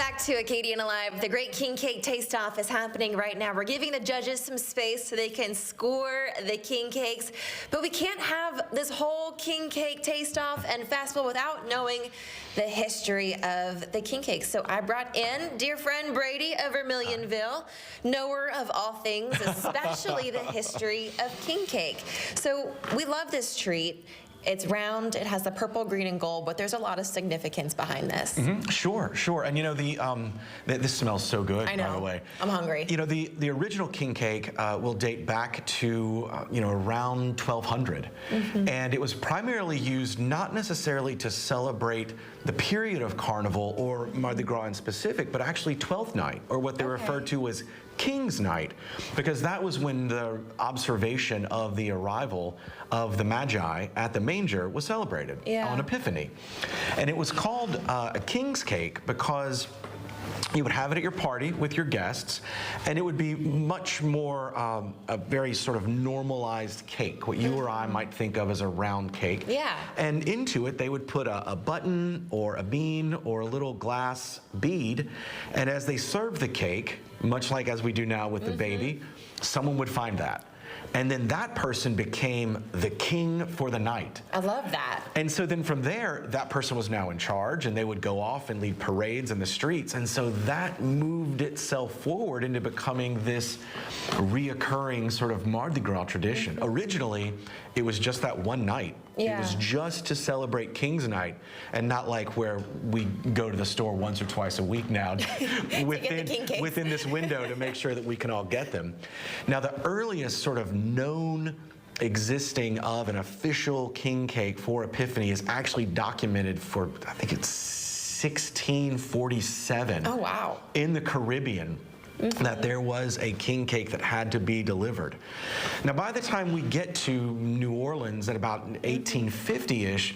back to Acadiana Live. The Great King Cake Taste-Off is happening right now. We're giving the judges some space so they can score the king cakes. But we can't have this whole king cake taste-off and festival without knowing the history of the king cakes. So I brought in dear friend Brady of Vermilionville, knower of all things, especially the history of king cake. So we love this treat. It's round, it has the purple, green, and gold, but there's a lot of significance behind this. Sure. And you know, this smells so good, I know. by the way. I'm hungry. You know, the original king cake will date back to, around 1200. And it was primarily used not necessarily to celebrate the period of Carnival or Mardi Gras in specific, but actually Twelfth Night, or what they referred to as King's Night, because that was when the observation of the arrival of the Magi at the manger was celebrated on Epiphany. And it was called a king's cake because you would have it at your party with your guests, and it would be much more a very sort of normalized cake, what you or I might think of as a round cake. And into it, they would put a button or a bean or a little glass bead, and as they served the cake, much like as we do now with the baby, someone would find that. And then that person became the king for the night. I love that. And so then from there, that person was now in charge, and they would go off and lead parades in the streets. And so that moved itself forward into becoming this reoccurring sort of Mardi Gras tradition. Originally, it was just that one night. It was just to celebrate King's Night, and not like where we go to the store once or twice a week now within this window to make sure that we can all get them. Now, the earliest sort of known existing of an official king cake for Epiphany is actually documented for, I think it's 1647. Oh, wow. In the Caribbean. That there was a king cake that had to be delivered. Now, by the time we get to New Orleans at about 1850-ish,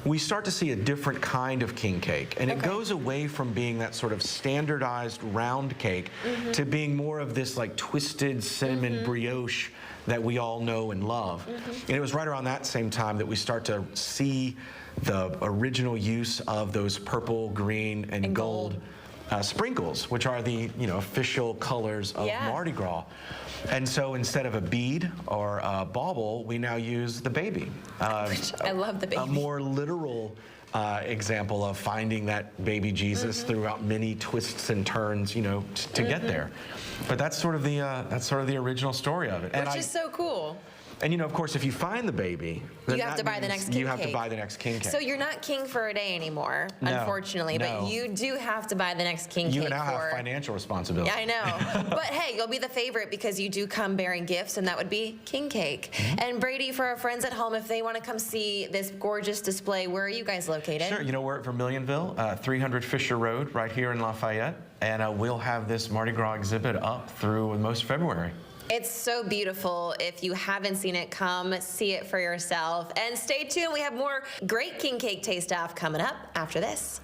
we start to see a different kind of king cake. And it goes away from being that sort of standardized round cake to being more of this like twisted cinnamon brioche that we all know and love. And it was right around that same time that we start to see the original use of those purple, green, and gold sprinkles, which are the official colors of Mardi Gras. And so instead of a bead or a bauble, we now use the baby. I love the baby. A more literal example of finding that baby Jesus throughout many twists and turns, to get there. But that's sort of the original story of it. Which is so cool. And of course, if you find the baby, then you have to buy the next king cake. You have to buy the next king cake. So you're not king for a day anymore, unfortunately, but you do have to buy the next king cake. You now have financial responsibility. Yeah, I know. But hey, you'll be the favorite because you do come bearing gifts, and that would be king cake. And Brady, for our friends at home, if they want to come see this gorgeous display, where are you guys located? Sure, we're at Vermilionville, 300 Fisher Road, right here in Lafayette, and we'll have this Mardi Gras exhibit up through most of February. It's so beautiful. If you haven't seen it, come see it for yourself. And stay tuned. We have more great king cake taste-off coming up after this.